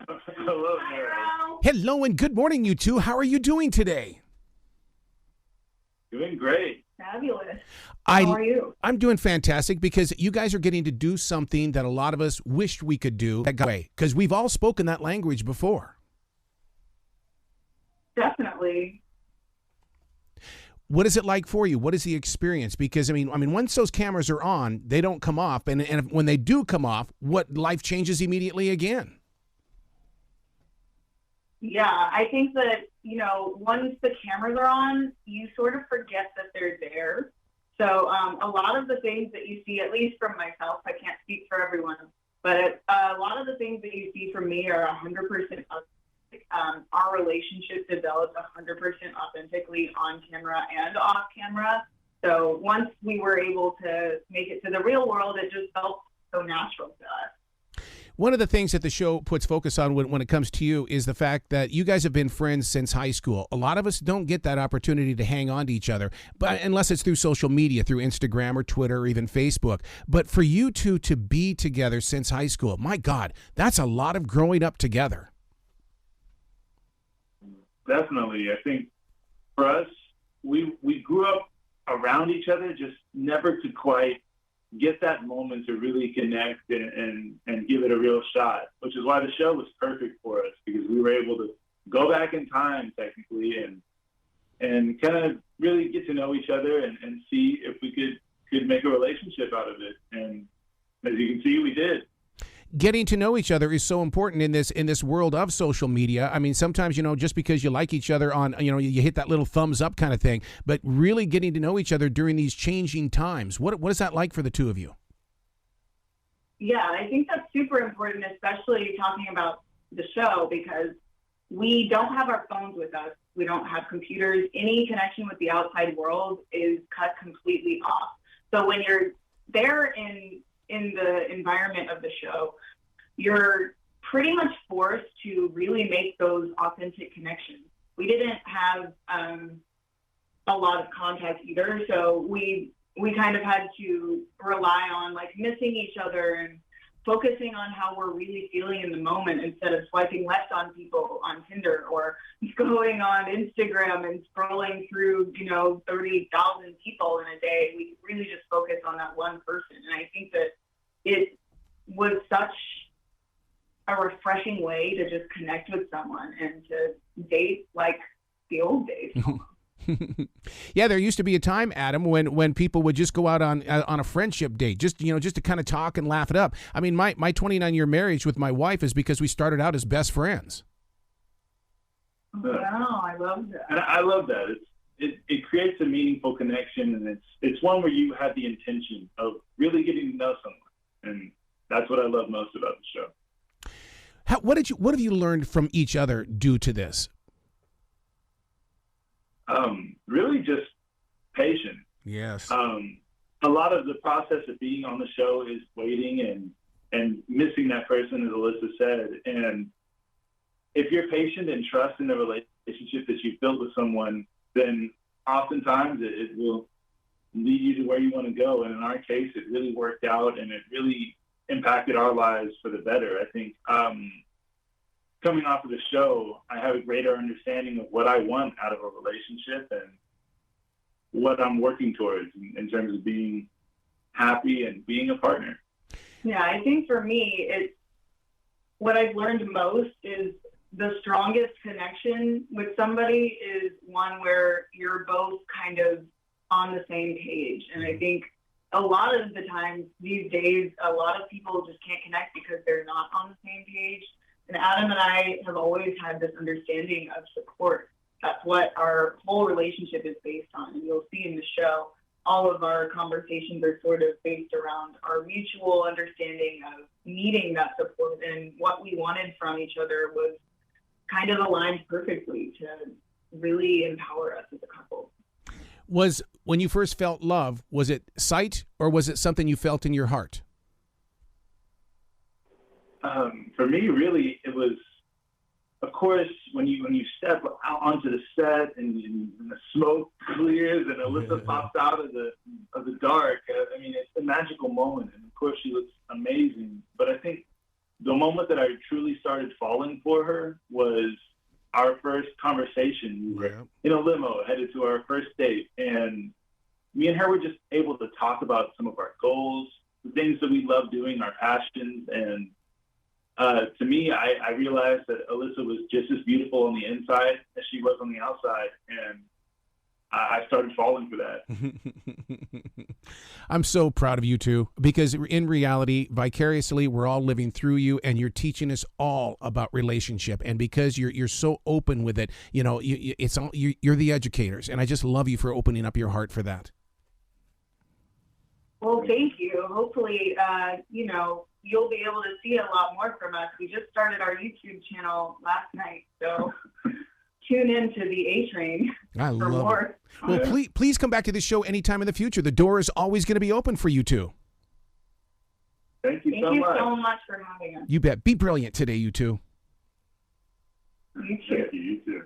Hello, Mary. Hello and good morning, you two. How are you doing today? Doing great. Fabulous. How are you? I'm doing fantastic because you guys are getting to do something that a lot of us wished we could do that way, because we've all spoken that language before. Definitely. What is it like for you? What is the experience? Because I mean, once those cameras are on, they don't come off, and when they do come off, what life changes immediately again? Yeah, I think that, once the cameras are on, you sort of forget that they're there. So a lot of the things that you see, at least from myself, I can't speak for everyone, but a lot of the things that you see from me are 100% authentic. Our relationship developed 100% authentically on camera and off camera. So once we were able to make it to the real world, it just felt so natural to us. One of the things that the show puts focus on when it comes to you is the fact that you guys have been friends since high school. A lot of us don't get that opportunity to hang on to each other, but unless it's through social media, through Instagram or Twitter or even Facebook. But for you two to be together since high school, my God, that's a lot of growing up together. Definitely. I think for us, we grew up around each other, just never to quite get that moment to really connect and give it a real shot, which is why the show was perfect for us, because we were able to go back in time technically and kind of really get to know each other and see if we could make a relationship out of it. And as you can see, we did. Getting to know each other is so important in this world of social media. I mean, sometimes, just because you like each other on, you hit that little thumbs up kind of thing, but really getting to know each other during these changing times. What is that like for the two of you? Yeah, I think that's super important, especially talking about the show, because we don't have our phones with us. We don't have computers. Any connection with the outside world is cut completely off. So when you're there in the environment of the show, you're pretty much forced to really make those authentic connections. We didn't have a lot of contact either, so we kind of had to rely on missing each other and focusing on how we're really feeling in the moment instead of swiping left on people on Tinder or going on Instagram and scrolling through 30,000 people in a day. We really just focus on that one person, and I think that it was such a refreshing way to just connect with someone and to date like the old days. Yeah, there used to be a time, Adam, when people would just go out on a friendship date, just to kind of talk and laugh it up. I mean, my 29-year marriage with my wife is because we started out as best friends. Wow, I love that. And I love that. It creates a meaningful connection, and it's one where you have the intention of really getting to know someone, and that's what I love most about the show. What have you learned from each other due to this? Really just patience. Yes. A lot of the process of being on the show is waiting and missing that person, as Allyssa said. And if you're patient and trust in the relationship that you've built with someone, then oftentimes it will lead you to where you want to go. And in our case, it really worked out, and it really impacted our lives for the better. I think coming off of the show, I have a greater understanding of what I want out of a relationship and what I'm working towards in terms of being happy and being a partner. Yeah, I think for me, it's what I've learned most is the strongest connection with somebody is one where you're both kind of on the same page. And I think a lot of the times these days, a lot of people just can't connect because they're not on the same page. And Adam and I have always had this understanding of support. That's what our whole relationship is based on. And you'll see in the show, all of our conversations are sort of based around our mutual understanding of needing that support. And what we wanted from each other was kind of aligned perfectly to really empower us as a couple. Was when you first felt love, was it sight or was it something you felt in your heart? For me, really, it was, of course, when you step out onto the set and the smoke clears and Allyssa pops out of the dark. I mean, it's a magical moment, and of course, she looks amazing. But I think the moment that I truly started falling for her was our first conversation. We were in a limo headed to our first date, and me and her were just able to talk about some of our goals, the things that we love doing, our passions. And to me, I realized that Allyssa was just as beautiful on the inside as she was on the outside. And I started falling for that. I'm so proud of you two, because in reality, vicariously, we're all living through you, and you're teaching us all about relationship. And because you're so open with it, you know, it's all, you're the educators, and I just love you for opening up your heart for that. Well, thank you. Hopefully, you know, you'll be able to see a lot more from us. We just started our YouTube channel last night, so tune in to the A Train for more. It. Well, please come back to this show anytime in the future. The door is always going to be open for you two. Thank you so much for having us. You bet. Be brilliant today, you two. You too. You too.